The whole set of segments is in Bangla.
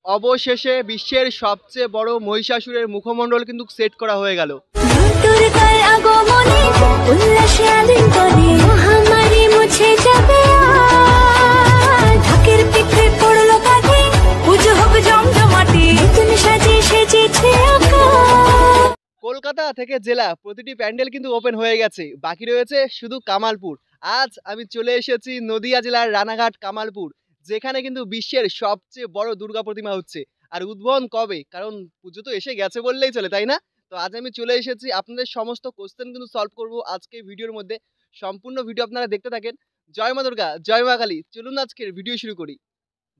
অবশেষে বিশ্বের সবচেয়ে বড় মহিষাসুরের মুখমণ্ডল কিন্তু সেট করা হয়ে গেল। কলকাতা থেকে জেলা প্রতিটি প্যান্ডেল কিন্তু ওপেন হয়ে গেছে, বাকি রয়েছে শুধু কামালপুর। আজ আমি চলে এসেছি নদিয়া জেলার রানাঘাট কামালপুর, যেখানে কিন্তু বিশ্বের সবচেয়ে বড় দুর্গা প্রতিমা হচ্ছে। আর উদ্বোধন কবে, কারণ পুজো তো এসে গেছে বললেই চলে, তাই না? তো আজ আমি চলে এসেছি, আপনাদের সমস্ত কোশ্চেন কিন্তু সলভ করব আজকে ভিডিওর মধ্যে। সম্পূর্ণ ভিডিও আপনারা দেখতে থাকেন। জয় মা দুর্গা, জয় মা কালী। চলুন আজকের ভিডিও শুরু করি।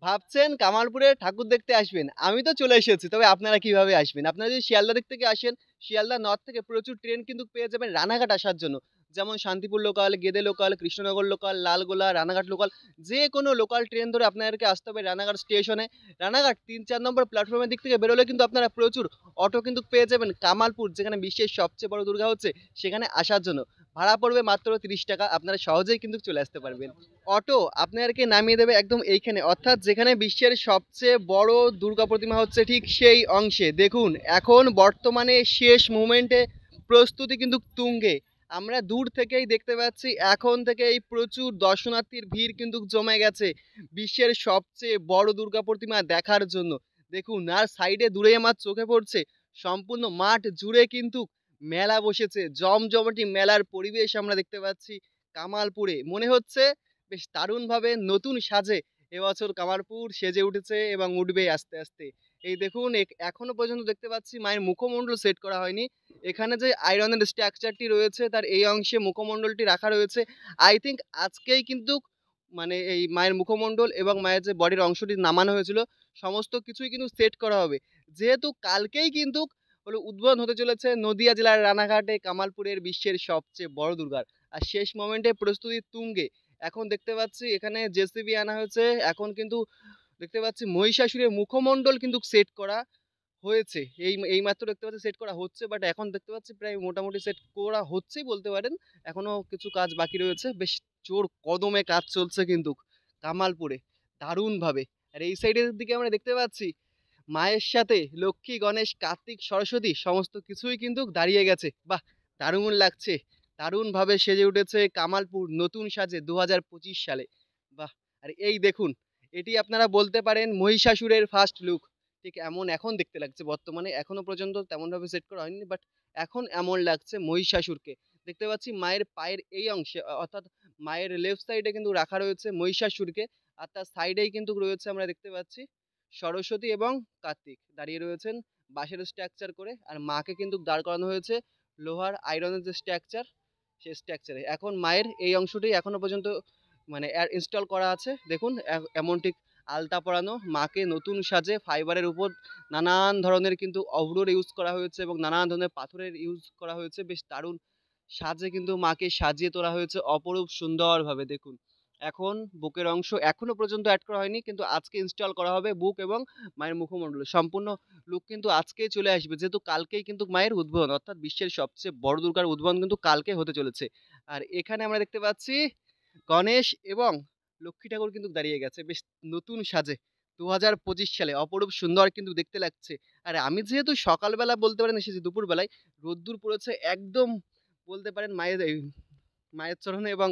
ভাবছেন কামালপুরে ঠাকুর দেখতে আসবেন, আমি তো চলে এসেছি, তবে আপনারা কিভাবে আসবেন? আপনারা যদি শিয়ালদা দিক থেকে আসেন, শিয়ালদা নর্থ থেকে প্রচুর ট্রেন কিন্তু পেয়ে যাবেন রানাঘাট আসার জন্য। যেমন Shantipur local, Gede local, Krishnanagar local, Lalgola, Ranaghat local, যে কোনো লোকাল ট্রেন ধরে আপনাদেরকে আসতে হবে রানাঘাট স্টেশনে। রানাঘাট ৩-৪ নম্বর প্ল্যাটফর্মের দিক থেকে বেরোলে কিন্তু আপনারা প্রচুর অটো কিন্তু পেয়ে যাবেন কামালপুর, যেখানে বিশ্বের সবচেয়ে বড় দুর্গা হচ্ছে, সেখানে আসার জন্য। ভাড়া পড়বে মাত্র ৩০ টাকা, আপনারা সহজেই কিন্তু চলে আসতে পারবেন। অটো আপনাদেরকে নামিয়ে দেবে একদম এইখানে, অর্থাৎ যেখানে বিশ্বের সবচেয়ে বড় দুর্গা প্রতিমা হচ্ছে ঠিক সেই অংশে। দেখুন এখন বর্তমানে শেষ মুমেন্টে প্রস্তুতি কিন্তু তুঙ্গে। আমরা দূর থেকেই দেখতে পাচ্ছি এখন থেকেই প্রচুর দর্শনার্থীর ভিড় কিন্তু জমে গেছে বিশ্বের সবচেয়ে বড় দুর্গা প্রতিমা দেখার জন্য। দেখুন আর সাইডে দূরে আমার চোখে পড়ছে সম্পূর্ণ মাঠ জুড়ে কিন্তু মেলা বসেছে, জমজমাটি মেলার পরিবেশ আমরা দেখতে পাচ্ছি কামালপুরে। মনে হচ্ছে বেশ দারুণভাবে নতুন সাজে এবছর কামারপুর সেজে উঠেছে এবং উঠবে আস্তে আস্তে। এই দেখুন এখনো পর্যন্ত দেখতে পাচ্ছি মায়ের মুখমণ্ডল সেট করা হয়নি। এখানে যে আয়রনের স্ট্রাকচারটি রয়েছে তার এই অংশে মুখমণ্ডলটি রাখা রয়েছে। আই থিঙ্ক আজকেই কিন্তু মানে এই মায়ের মুখমণ্ডল এবং মায়ের যে বডির অংশটি নামানো হয়েছিল সমস্ত কিছুই কিন্তু সেট করা হবে, যেহেতু কালকেই কিন্তু হলো উদ্বোধন হতে চলেছে নদিয়া জেলার রানাঘাটে কামালপুরের বিশ্বের সবচেয়ে বড় দুর্গার। আর শেষ মোমেন্টে প্রস্তুতি তুঙ্গে। এখন দেখতে পাচ্ছি এখানে জেসিবি আনা হয়েছে, এখন কিন্তু দেখতে পাচ্ছি মহিষাসুরের মুখমণ্ডল কিন্তু সেট করা হয়েছে। এইমাত্র দেখতে পাচ্ছি সেট করা হচ্ছে, বাট এখন দেখতে পাচ্ছি প্রায় মোটামুটি সেট করা হচ্ছেই বলতে পারেন। এখনো কিছু কাজ বাকি রয়েছে, বেশ জোর কদমে কাজ চলছে কিন্তু কামালপুরে দারুণভাবে। আর এই সাইডের দিকে আমরা দেখতে পাচ্ছি মায়ের সাথে লক্ষ্মী, গণেশ, কার্তিক, সরস্বতী সমস্ত কিছুই কিন্তু দাঁড়িয়ে গেছে। বাহ, দারুণ লাগছে, দারুণভাবে সেজে উঠেছে কামালপুর নতুন সাজে ২০২৫ সালে। বাহ, আর এই দেখুন এটি আপনারা বলতে পারেন মহিষাসুরের ফার্স্ট লুক। ঠিক এমন এখন দেখতে লাগছে বর্তমানে, এখনো পর্যন্ত তেমনভাবে সেট করা হয়নি, বাট এখন এমন লাগছে মহিষাসুরকে। দেখতে পাচ্ছি মায়ের পায়ের এই অংশে, অর্থাৎ মায়ের লেফট সাইডে কিন্তু রাখা রয়েছে মহিষাসুরকে। আর তার সাইডেই কিন্তু রয়েছে আমরা দেখতে পাচ্ছি সরস্বতী এবং কার্তিক দাঁড়িয়ে রয়েছেন বাঁশের স্ট্রাকচার করে। আর মাকে কিন্তু দাঁড় করানো হয়েছে লোহার আয়রনের যে স্ট্রাকচার, সেই স্ট্রাকচারে। এখন মায়ের এই অংশটি এখনো পর্যন্ত মানে ইনস্টল করা আছে। দেখুন এমন ঠিক আলতা পরানো মাকে নতুন সাজে ফাইবারের উপর নানান ধরনের কিন্তু অভ্রর ইউজ করা হয়েছে এবং নানান ধরনের পাথরের ইউজ করা হয়েছে। বেশ দারুণ সাজে কিন্তু মাকে সাজিয়ে তোলা হয়েছে অপরূপ সুন্দরভাবে। দেখুন এখন বুকের অংশ এখনো পর্যন্ত অ্যাড করা হয়নি, কিন্তু আজকে ইনস্টল করা হবে বুক এবং মায়ের মুখমণ্ডল। সম্পূর্ণ লুক কিন্তু আজকেই চলে আসবে, যেহেতু কালকেই কিন্তু মায়ের উদ্বোধন, অর্থাৎ বিশ্বের সবচেয়ে বড় দুর্গার উদ্বোধন কিন্তু কালকে হতে চলেছে। আর এখানে আমরা দেখতে পাচ্ছি গণেশ এবং লক্ষ্মী ঠাকুর কিন্তু দাঁড়িয়ে গেছে বেশ নতুন সাজে ২০২৫ সালে। অপরূপ সুন্দর কিন্তু দেখতে লাগছে। আর আমি যেহেতু সকালবেলা বলতে পারেন এসেছি, দুপুরবেলায় রোদ্দুর পড়েছে একদম বলতে পারেন মায়ের চরণে এবং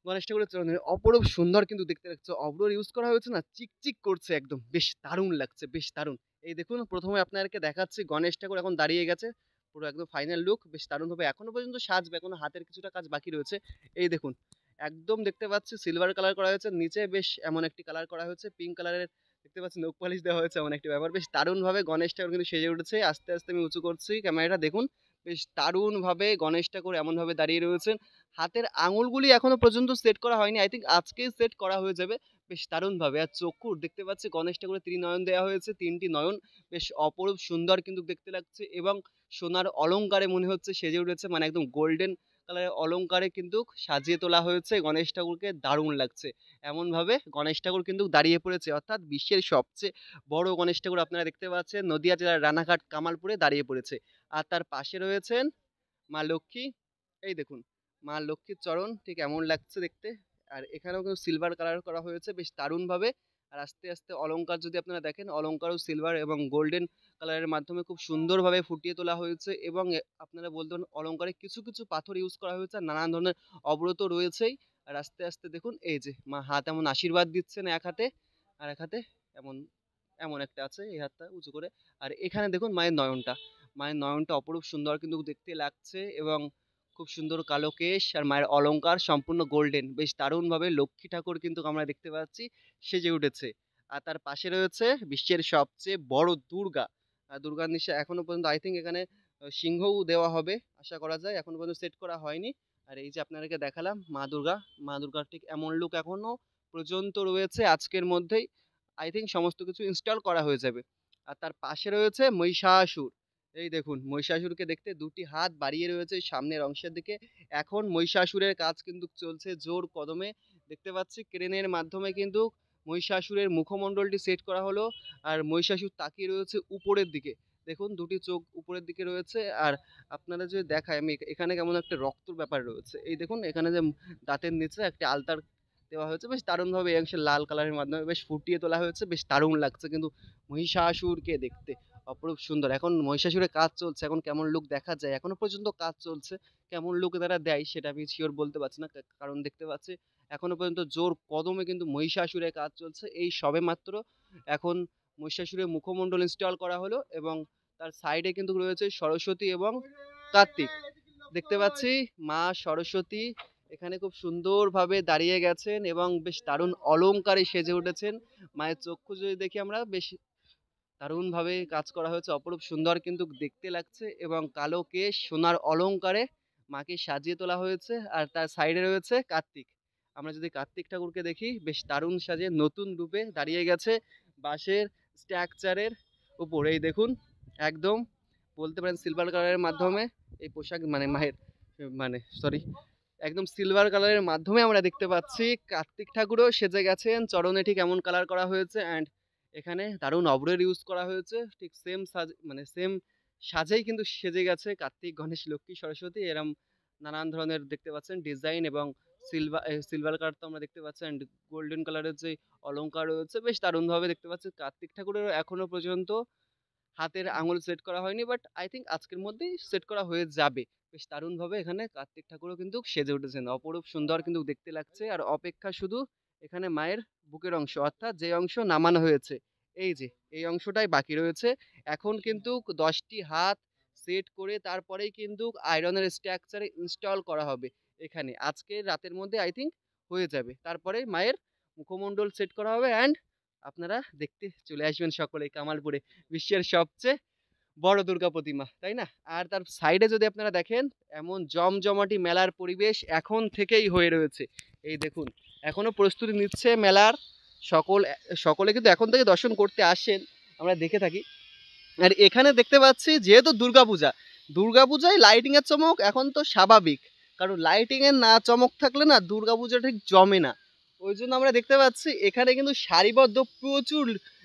গণেশ ঠাকুরের চরণে। অপরূপ সুন্দর কিন্তু দেখতে লাগছে, অব্রর ইউজ করা হয়েছে না, চিকচিক করছে একদম, বেশ দারুণ লাগছে, বেশ দারুণ। এই দেখুন প্রথমে আপনাদেরকে দেখাচ্ছি গণেশ ঠাকুর এখন দাঁড়িয়ে গেছে, পুরো একদম ফাইনাল লুক বেশ দারুণভাবে। এখনো পর্যন্ত সাজবে, এখনো হাতের কিছুটা কাজ বাকি রয়েছে। এই দেখুন একদম দেখতে পাচ্ছি সিলভার কালার করা হয়েছে, নিচে বেশ এমন একটি কালার করা হয়েছে পিঙ্ক কালারের, দেখতে পাচ্ছি নখ পালিশ দেওয়া হয়েছে এমন একটি ব্যাপার। বেশ দারুণভাবে গণেশ ঠাকুর কিন্তু সেজে উঠেছে। আস্তে আস্তে আমি উঁচু করছি ক্যামেরাটা, দেখুন বেশ দারুণভাবে গণেশ ঠাকুর এমনভাবে দাঁড়িয়ে রয়েছেন। হাতের আঙুলগুলি এখনো পর্যন্ত সেট করা হয়নি, আই থিঙ্ক আজকেই সেট করা হয়ে যাবে বেশ দারুণভাবে। আর চক্ষু দেখতে পাচ্ছি গণেশ ঠাকুরের ত্রিনয়ন দেওয়া হয়েছে, ৩টি নয়ন, বেশ অপরূপ সুন্দর কিন্তু দেখতে লাগছে। এবং সোনার অলংকারে মনে হচ্ছে সেজে উঠেছে, মানে একদম গোল্ডেন কালারের অলংকারে কিন্তু সাজিয়ে তোলা হয়েছে গণেশ ঠাকুরকে, দারুণ লাগছে। এমনভাবে গণেশ ঠাকুর কিন্তু দাঁড়িয়ে পড়েছে, অর্থাৎ বিশ্বের সবচেয়ে বড় গণেশ ঠাকুর আপনারা দেখতে পাচ্ছেন নদিয়া জেলার রানাঘাট কামালপুরে দাঁড়িয়ে পড়েছে। আর তার পাশে রয়েছেন মা লক্ষ্মী। এই দেখুন মা লক্ষ্মীর চরণ ঠিক এমন লাগছে দেখতে। আর এখানেও কিন্তু সিলভার কালার করা হয়েছে বেশ দারুণভাবে। আর আস্তে আস্তে অলংকার যদি আপনারা দেখেন, অলংকারও সিলভার এবং গোল্ডেন কালারের মাধ্যমে খুব সুন্দরভাবে ফুটিয়ে তোলা হয়েছে এবং আপনারা বলতে পারেন অলংকারে কিছু কিছু পাথর ইউজ করা হয়েছে, আর নানান ধরনের অবরত রয়েছেই। আর আস্তে আস্তে দেখুন এই যে মা হাত এমন আশীর্বাদ দিচ্ছেন এক হাতে, আর এক হাতে এমন এমন একটা আছে এই হাতটা উঁচু করে। আর এখানে দেখুন মায়ের নয়নটা অপরূপ সুন্দর কিন্তু দেখতে লাগছে এবং খুব সুন্দর কালো কেশ, আর মায়ের অলংকার সম্পূর্ণ গোল্ডেন, বেশ দারুণভাবে লক্ষ্মী ঠাকুর কিন্তু আমরা দেখতে পাচ্ছি সেজে উঠেছে। আর তার পাশে রয়েছে বিশ্বের সবচেয়ে বড় দুর্গা। দুর্গার নিশে এখনো পর্যন্ত আই থিঙ্ক এখানে সিংহও দেওয়া হবে আশা করা যায়, এখনো পর্যন্ত সেট করা হয়নি। আর এই যে আপনাদেরকে দেখালাম মা দুর্গার ঠিক এমন লুক এখনো পর্যন্ত রয়েছে, আজকের মধ্যেই আই থিঙ্ক সমস্ত কিছু ইনস্টল করা হয়ে যাবে। আর তার পাশে রয়েছে মহিষাসুর। এই দেখুন মহিষাসুরকে দেখতে দুটি হাত বাড়িয়ে রয়েছে সামনের অংশের দিকে। এখন মহিষাসুরের কাজ কিন্তু চলছে জোর কদমে। দেখতে পাচ্ছি ক্রেনের মাধ্যমে কিন্তু মহিষাসুরের মুখমণ্ডলটি সেট করা হলো। আর মহিষাসুর তাকিয়ে রয়েছে উপরের দিকে। দেখুন দুটি চোখ উপরের দিকে রয়েছে। আর আপনারা যদি দেখায় আমি এখানে কেমন একটা রক্তর ব্যাপার রয়েছে। এই দেখুন এখানে যে দাঁতের নিচে একটা আলতার দেওয়া হয়েছে, বেশ দারুণভাবে এই অংশে লাল কালারের মাধ্যমে বেশ ফুটিয়ে তোলা হয়েছে, বেশ দারুণ লাগছে কিন্তু মহিষাসুরকে দেখতে অপরূপ সুন্দর। এখন মহিষাসুরের কাজ চলছে, এখন কেমন লুক দেখা যায় এখনো পর্যন্ত কাজ চলছে, কেমন লুক তারা দেয় সেটা আমি শিওর বলতে পারছি না, কারণ দেখতে পাচ্ছি এখনো পর্যন্ত জোর কদমে কিন্তু মহিষাসুরের কাজ চলছে। এই সবে মাত্র এখন মহিষাসুরের মুখমণ্ডল ইনস্টল করা হলো এবং তার সাইডে কিন্তু রয়েছে সরস্বতী এবং কার্তিক। দেখতে পাচ্ছি মা সরস্বতী এখানে খুব সুন্দরভাবে দাঁড়িয়ে গেছেন এবং বেশ দারুণ অলংকারে সেজে উঠেছেন। মায়ের চক্ষু যদি দেখি আমরা, বেশ দারুণভাবে কাজ করা হয়েছে, অপরূপ সুন্দর কিন্তু দেখতে লাগছে এবং কালো কেশ সোনার অলংকারে মাকে সাজিয়ে তোলা হয়েছে। আর তার সাইডে রয়েছে কার্তিক। আমরা যদি কার্তিক ঠাকুরকে দেখি, বেশ দারুণ সাজে নতুন রূপে দাঁড়িয়ে গেছে বাঁশের স্ট্রাকচারের উপর। এই দেখুন একদম বলতে পারেন সিলভার কালারের মাধ্যমে এই পোশাক মানে মায়ের মানে সরি একদম সিলভার কালারের মাধ্যমে আমরা দেখতে পাচ্ছি কার্তিক ঠাকুরও সেজে গেছেন, চরণে ঠিক এমন কালার করা হয়েছে। অ্যান্ড এখানে দারুণ অব্রের ইউজ করা হয়েছে, ঠিক সেম সাজ মানে সেম সাজেই কিন্তু সেজে গেছে কার্তিক, গণেশ, লক্ষ্মী, সরস্বতী এরম নানান ধরনের দেখতে পাচ্ছেন ডিজাইন এবং সিলভার কালার তো আমরা দেখতে পাচ্ছি, অ্যান্ড গোল্ডেন কালারের যে অলংকার রয়েছে বেশ দারুণভাবে দেখতে পাচ্ছি। কার্তিক ঠাকুরের এখনো পর্যন্ত হাতের আঙুল সেট করা হয়নি, বাট আই থিঙ্ক আজকের মধ্যেই সেট করা হয়ে যাবে। বেশ দারুণভাবে এখানে কার্তিক ঠাকুরও কিন্তু সেজে উঠেছেন, অপরূপ সুন্দর কিন্তু দেখতে লাগছে। আর অপেক্ষা শুধু এখানে মায়ের বুকের অংশ, অর্থাৎ যে অংশ নামানো হয়েছে এই যে এই অংশটাই বাকি রয়েছে। এখন কিন্তু 10টি হাত সেট করে তারপরেই কিন্তু আয়রনের স্ট্রাকচারে ইনস্টল করা হবে এখানে। আজকে রাতের মধ্যে আই থিঙ্ক হয়ে যাবে, তারপরে মায়ের মুখমণ্ডল সেট করা হবে অ্যান্ড আপনারা দেখতে চলে আসবেন সকলেই কামালপুরে বিশ্বের সবচেয়ে বড় দুর্গা প্রতিমা, তাই না? আর তার সাইডে যদি আপনারা দেখেন এমন জমজমাটি মেলার পরিবেশ এখন থেকেই হয়ে রয়েছে। এই দেখুন এখনো প্রস্তুতি নিচ্ছে মেলার, সকলে কিন্তু এখন থেকে দর্শন করতে আসেন, আমরা দেখে থাকি। আর এখানে দেখতে পাচ্ছি যেহেতু দুর্গাপূজায় লাইটিং এর চমক এখন তো স্বাভাবিক, কারণ লাইটিং এর না চমক থাকলে না দুর্গাপূজা ঠিক জমে না। ওই জন্য আমরা দেখতে পাচ্ছি এখানে কিন্তু সারিবদ্ধ প্রচুর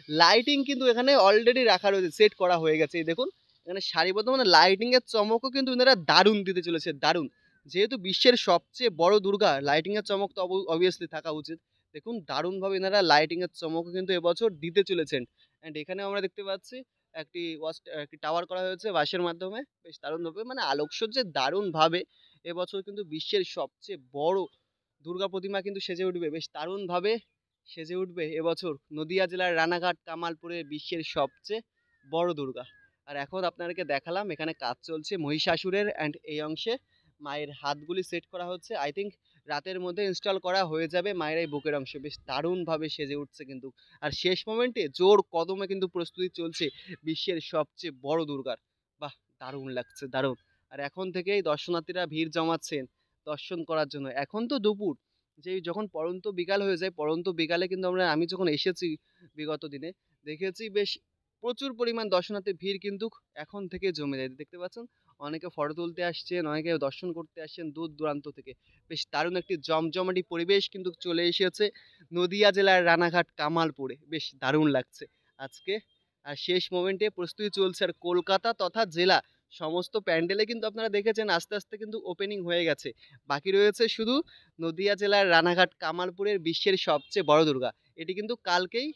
লাইটিং কিন্তু এখানে অলরেডি রাখা রয়েছে, সেট করা হয়ে গেছে। এই দেখুন এখানে সারিবদ্ধ মানে লাইটিং এর চমকও কিন্তু এনারা দারুণ দিতে চলেছে, দারুণ। যেহেতু বিশ্বের সবচেয়ে বড় দুর্গা, লাইটিং এর চমক তো অবভিয়াসলি থাকা উচিত। দেখুন দারুণভাবে এনারা লাইটিং এর চমকও কিন্তু এবছর দিতে চলেছেন। অ্যান্ড এখানেও আমরা দেখতে পাচ্ছি একটি টাওয়ার করা হয়েছে বাঁশের মাধ্যমে, বেশ দারুণভাবে মানে আলোকসজ্জায় দারুণভাবে এবছর কিন্তু বিশ্বের সবচেয়ে বড় দুর্গা প্রতিমা কিন্তু সেজে উঠবে, বেশ দারুণভাবে সেজে উঠবে এবছর নদিয়া জেলার রানাঘাট কামালপুরে বিশ্বের সবচেয়ে বড় দুর্গা। আর এখন আপনাদেরকে দেখালাম এখানে কাজ চলছে মহিষাসুরের, অ্যান্ড এই অংশে মায়ের হাতগুলি সেট করা হচ্ছে। আই থিঙ্ক রাতের মধ্যে ইনস্টল করা হয়ে যাবে মায়ের এই বুকের অংশে, বেশ দারুণভাবে সেজে উঠছে কিন্তু। আর শেষ মোমেন্টে জোর কদমে কিন্তু প্রস্তুতি চলছে বিশ্বের সবচেয়ে বড় দুর্গার। বাহ, দারুণ লাগছে, দারুণ। আর এখন থেকেই দর্শনার্থীরা ভিড় জমাচ্ছেন দর্শন করার জন্য। এখন তো দুপুর, যেই যখন পড়ন্ত বিকাল হয়ে যায়, পড়ন্ত বিকালে কিন্তু আমি যখন এসেছি বিগত দিনে দেখেছি বেশ প্রচুর পরিমাণ দর্শনার্থীর ভিড় কিন্তু এখন থেকে জমে যায়। দেখতে পাচ্ছেন অনেকে ফটো তুলতে আসছেন, অনেকে দর্শন করতে আসছেন দূর দূরান্ত থেকে। বেশ দারুণ একটি জমজমাটি পরিবেশ কিন্তু চলে এসেছে নদিয়া জেলার রানাঘাট কামালপুরে, বেশ দারুণ লাগছে আজকে। আর শেষ মোমেন্টে প্রস্তুতি চলছে, আর কলকাতা তথা জেলা সমস্ত প্যান্ডেলে কিন্তু আপনারা দেখেছেন আস্তে আস্তে কিন্তু ওপেনিং হয়ে গেছে। বাকি রয়েছে শুধু নদিয়া জেলার রানাঘাট কামালপুরের বিশ্বের সবচেয়ে বড় দুর্গা। এটি কিন্তু কালকেই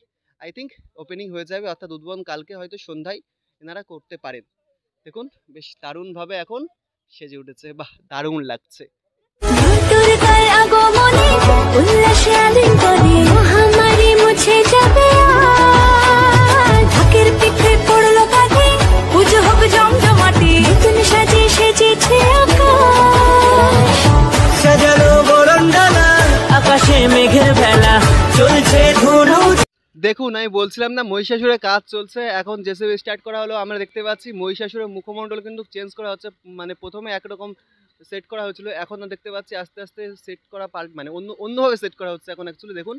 আই থিঙ্ক ওপেনিং হয়ে যাবে, অর্থাৎ উদ্বোধন কালকে হয়তো সন্ধ্যায় এনারা করতে পারেন। দেখুন বেশ দারুণভাবে এখন সেজে উঠেছে, বাহ দারুণ লাগছে। দেখুন আমি বলছিলাম না মহিষাসুরের কাজ চলছে, এখন জেসিবি স্টার্ট করা হলো। আমরা দেখতে পাচ্ছি মহিষাসুরের মুখমণ্ডল কিন্তু চেঞ্জ করা হচ্ছে, মানে প্রথমে একরকম সেট করা হয়েছিল, এখন দেখতে পাচ্ছি আস্তে আস্তে সেট করা মানে অন্যভাবে সেট করা হচ্ছে এখন অ্যাকচুয়ালি। দেখুন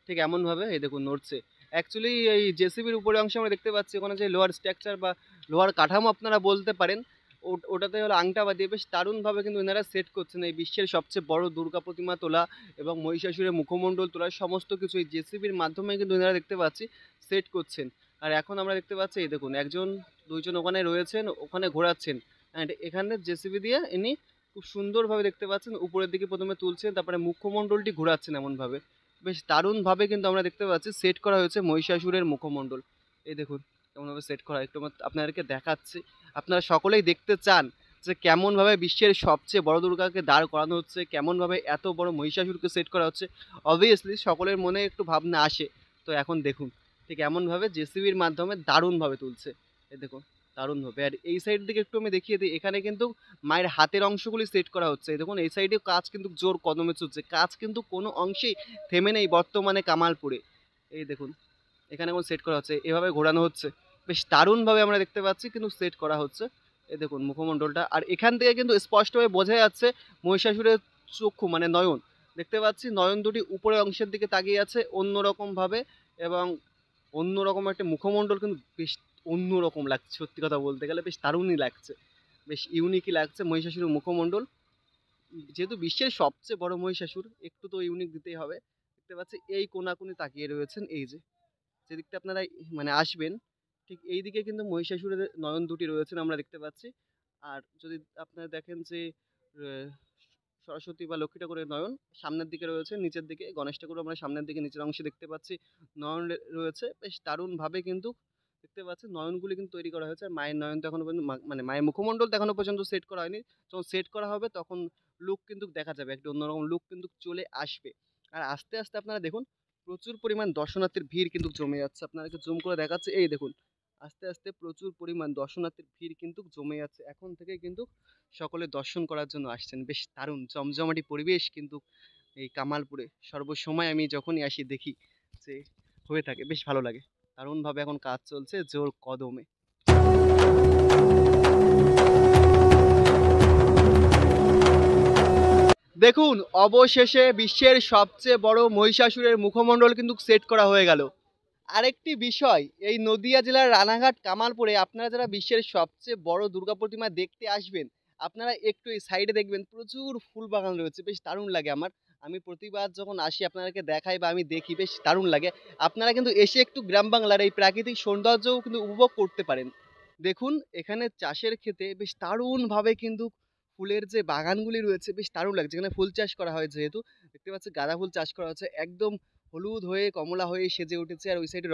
ঠিক এমনভাবে এই দেখুন নড়ছে। অ্যাকচুয়ালি এই জেসিবির উপরে অংশে আমরা দেখতে পাচ্ছি ওখানে যে লোহার স্ট্রাকচার বা লোহার কাঠামো আপনারা বলতে পারেন, ওটাতে হলো আংটা বাদিয়ে বেশ দারুণভাবে কিন্তু এনারা সেট করছেন এই বিশ্বের সবচেয়ে বড় দুর্গা প্রতিমা তোলা এবং মহিষাসুরের মুখমণ্ডল তোলা সমস্ত কিছু এই জেসিবির মাধ্যমে কিন্তু এনারা দেখতে পাচ্ছি সেট করছেন। আর এখন আমরা দেখতে পাচ্ছি এই দেখুন একজন দুইজন ওখানে রয়েছেন, ওখানে ঘোরাচ্ছেন, অ্যান্ড এখানে জেসিবি দিয়ে ইনি খুব সুন্দরভাবে দেখতে পাচ্ছেন উপরের দিকে প্রথমে তুলছেন, তারপরে মুখমণ্ডলটি ঘোরাচ্ছেন এমনভাবে। বেশ দারুণভাবে কিন্তু আমরা দেখতে পাচ্ছি সেট করা হয়েছে মহিষাসুরের মুখমণ্ডল। এই দেখুন কেমনভাবে সেট করা, একটু আপনাদেরকে দেখাচ্ছি, আপনারা সকলেই দেখতে চান যে কেমনভাবে বিশ্বের সবচেয়ে বড় দুর্গাকে দাঁড় করানো হচ্ছে, কেমনভাবে এত বড় মহিষাসুরকে সেট করা হচ্ছে। অবভিয়াসলি সকলের মনে একটু ভাবনা আসে। তো এখন দেখুন ঠিক এমনভাবে জেসিবির মাধ্যমে দারুণভাবে তুলছে, এই দেখুন দারুণভাবে। আর এই সাইড দিকে একটু আমি দেখিয়ে দিই, এখানে কিন্তু মায়ের হাতের অংশগুলি সেট করা হচ্ছে। এই দেখুন এই সাইডেও কাজ কিন্তু জোর কদমে চলছে, কাজ কিন্তু কোনো অংশেই থেমে নেই বর্তমানে কামালপুরে। এই দেখুন এখানে এখন সেট করা হচ্ছে, এভাবে ঘোরানো হচ্ছে, বেশ দারুণভাবে আমরা দেখতে পাচ্ছি কিন্তু সেট করা হচ্ছে। এই দেখুন মুখমণ্ডলটা, আর এখান থেকে কিন্তু স্পষ্টভাবে বোঝা যাচ্ছে মহিষাসুরের চক্ষু মানে নয়ন, দেখতে পাচ্ছি নয়ন দুটি উপরের অংশের দিকে তাকিয়ে আছে অন্যরকমভাবে, এবং অন্যরকম একটা মুখমণ্ডল কিন্তু বেশ অন্যরকম লাগছে, সত্যি কথা বলতে গেলে বেশ দারুণই লাগছে, বেশ ইউনিকই লাগছে মহিষাসুরের মুখমণ্ডল। যেহেতু বিশ্বের সবচেয়ে বড় মহিষাসুর একটু তো ইউনিক দিতেই হবে। দেখতে পাচ্ছি এই কোনাকুনি তাকিয়ে রয়েছেন, এই যে যেদিকটা আপনারা মানে আসবেন ঠিক এই দিকে কিন্তু মহিষাসুরের নয়ন দুটি রয়েছেন আমরা দেখতে পাচ্ছি। আর যদি আপনারা দেখেন যে সরস্বতী বা লক্ষ্মী ঠাকুরের নয়ন সামনের দিকে রয়েছে, নিচের দিকে গণেশ ঠাকুর আমরা সামনের দিকে নিচের অংশে দেখতে পাচ্ছি নয়ন রয়েছে, বেশ দারুণভাবে কিন্তু দেখতে পাচ্ছি নয়নগুলি কিন্তু তৈরি করা হয়েছে। আর মায়ের নয়ন তো এখনো পর্যন্ত মানে মায়ের মুখমণ্ডল তো এখনো পর্যন্ত সেট করা হয়নি, যখন সেট করা হবে তখন লুক কিন্তু দেখা যাবে, একটা অন্যরকম লুক কিন্তু চলে আসবে। আর আস্তে আস্তে আপনারা দেখুন প্রচুর পরিমাণ দর্শনার্থীর ভিড় কিন্তু জমে যাচ্ছে, আপনাদেরকে জুম করে দেখাচ্ছে, এই দেখুন আস্তে আস্তে প্রচুর পরিমাণ দর্শনার্থীর ভিড় কিন্তু জমে যাচ্ছে, এখন থেকে কিন্তু সকলে দর্শন করার জন্য আসছেন। বেশ দারুণ জমজমাটি পরিবেশ কিন্তু এই কামালপুরে সর্বসময় আমি যখনই আসি দেখি যে হয়ে থাকে, বেশ ভালো লাগে। দারুণভাবে এখন কাজ চলছে জোর কদমে। দেখুন অবশেষে বিশ্বের সবচেয়ে বড় মহিষাসুরের মুখমণ্ডল কিন্তু সেট করা হয়ে গেল। আরেকটি বিষয়, এই নদিয়া জেলার রানাঘাট কামালপুরে আপনারা যারা বিশ্বের সবচেয়ে বড় দুর্গা প্রতিমা দেখতে আসবেন, আপনারা একটু এই সাইডে দেখবেন প্রচুর ফুল বাগান রয়েছে, বেশ দারুণ লাগে আমার। আমি প্রতিবার যখন আসি আপনাদেরকে দেখাই বা আমি দেখি, বেশ দারুণ লাগে। আপনারা কিন্তু এসে একটু গ্রাম বাংলার এই প্রাকৃতিক সৌন্দর্যও কিন্তু উপভোগ করতে পারেন। দেখুন এখানে চাষের ক্ষেতে বেশ দারুণভাবে কিন্তু ফুলের যে বাগানগুলি রয়েছে বেশ দারুণ লাগছে, এখানে ফুল চাষ করা হয় যেহেতু দেখতে পাচ্ছি গাঁদা ফুল চাষ করা হচ্ছে, একদম হলুদ হয়ে কমলা হয়ে সেজে উঠেছে। আর ওই সাইডে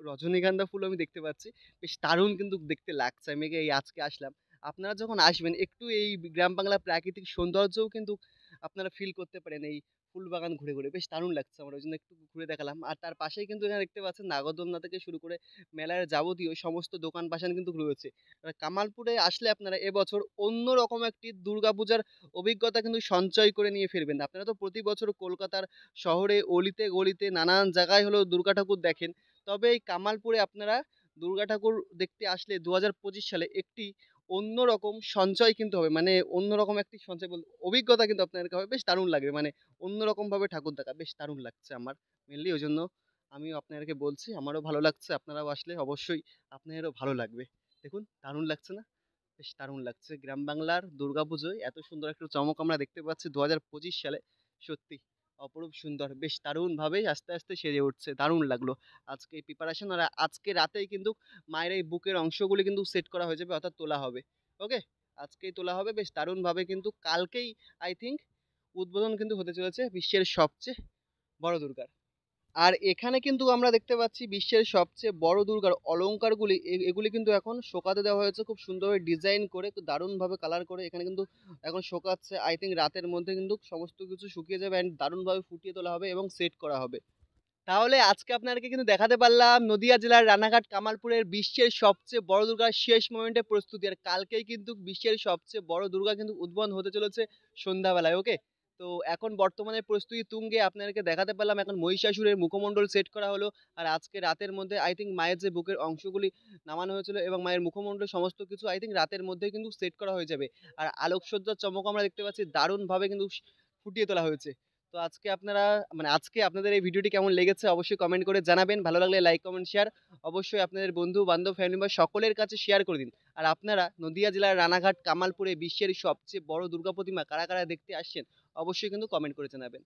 রজনীগন্ধা ফুল আমি দেখতে পাচ্ছি, বেশ দারুণ কিন্তু দেখতে লাগছে। আমি এই আজকে আসলাম, আপনারা যখন আসবেন একটু এই গ্রাম বাংলার প্রাকৃতিক সৌন্দর্যও কিন্তু আপনারা ফিল করতে পারেন এই ফুল বাগান ঘুরে ঘুরে, বেশ দারুণ লাগছে আমার, ওই জন্য একটু ঘুরে দেখালাম। আর তার পাশেই কিন্তু এখানে দেখতে পাচ্ছেন নাগরদোলনা থেকে শুরু করে মেলার যাবতীয় সমস্ত দোকান পাশান কিন্তু রয়েছে। কামালপুরে আসলে আপনারা এবছর অন্যরকম একটি দুর্গাপূজার অভিজ্ঞতা কিন্তু সঞ্চয় করে নিয়ে ফিরবেন। আপনারা তো প্রতি বছর কলকাতার শহরে অলিতে গলিতে নানান জায়গায় হলো দুর্গা ঠাকুর দেখেন, তবে এই কামালপুরে আপনারা দুর্গা ঠাকুর দেখতে আসলে 2025 সালে একটি অন্যরকম সঞ্চয় কিন্তু হবে, মানে অন্যরকম একটি সঞ্চয় বলতে অভিজ্ঞতা কিন্তু আপনাদেরকে হবে, বেশ দারুণ লাগবে, মানে অন্যরকমভাবে ঠাকুর দেখা বেশ দারুণ লাগছে আমার মেনলি, ওই জন্য আমিও আপনাদেরকে বলছি আমারও ভালো লাগছে, আপনারাও আসলে অবশ্যই আপনাদেরও ভালো লাগবে। দেখুন দারুণ লাগছে না, বেশ দারুণ লাগছে। গ্রাম বাংলার দুর্গাপুজোয় এত সুন্দর একটা চমক আমরা দেখতে পাচ্ছি 2025 সালে, সত্যি অপরূপ সুন্দর, বেশ দারুণভাবেই আস্তে আস্তে সেরে উঠছে, দারুণ লাগলো। আজকে এই প্রিপারেশন আর আজকে রাতেই কিন্তু মায়ের এই বুকের অংশগুলি কিন্তু সেট করা হয়ে যাবে, অর্থাৎ তোলা হবে। ওকে, আজকেই তোলা হবে, বেশ দারুণভাবে কিন্তু কালকেই আই থিঙ্ক উদ্বোধন কিন্তু হতে চলেছে বিশ্বের সবচেয়ে বড় দুর্গার। আর এখানে কিন্তু আমরা দেখতে পাচ্ছি বিশ্বের সবচেয়ে বড় দুর্গার অলংকারগুলি এগুলি কিন্তু এখন শোকাতে দেওয়া হয়েছে খুব সুন্দরভাবে ডিজাইন করে, খুব দারুণভাবে কালার করে। এখানে কিন্তু এখন শোকাচ্ছে। আই থিংক রাতের মধ্যে কিন্তু সমস্ত কিছু শুকিয়ে যাবে অ্যান্ড দারুণভাবে ফুটিয়ে তোলা হবে এবং সেট করা হবে। তাহলে আজকে আপনাদেরকে কিন্তু দেখাতে পারলাম নদীয়া জেলার রানাঘাট কামালপুরের বিশ্বের সবচেয়ে বড় দুর্গার শেষ মোমেন্টের প্রস্তুতি। আর কালকেই কিন্তু বিশ্বের সবচেয়ে বড় দুর্গা কিন্তু উদ্বোধন হতে চলেছে সন্ধ্যাবেলায়, ওকে? তো এখন বর্তমানে প্রস্তুতি তুঙ্গে আপনাদেরকে দেখাতে পারলাম এখন মহিষাসুরের মুখমণ্ডল সেট করা হলো। আর আজকে রাতের মধ্যে আই থিংক মায়ের যে বুকের অংশগুলি নামানো হয়েছিল এবং মায়ের মুখমণ্ডল সমস্ত কিছু আই থিংক রাতের মধ্যেই কিন্তু সেট করা হয়ে যাবে। আর আলোকসজ্জার চমক আমরা দেখতে পাচ্ছি দারুণভাবে কিন্তু ফুটিয়ে তোলা হয়েছে। তো আজকে আপনারা মানে আজকে আপনাদের এই ভিডিওটি কেমন লেগেছে অবশ্যই কমেন্ট করে জানাবেন। ভালো লাগলে লাইক, কমেন্ট, শেয়ার অবশ্যই আপনাদের বন্ধু-বান্ধব, ফ্যামিলি মেম্বার সকলের কাছে শেয়ার করে দিন। আর আপনারা নদীয়া জেলার রানাঘাট, কামালপুরে বিশ্বের সবচেয়ে বড় দুর্গা প্রতিমা কারা দেখতে আসছেন অবশ্যই কিন্তু কমেন্ট করে জানাবেন।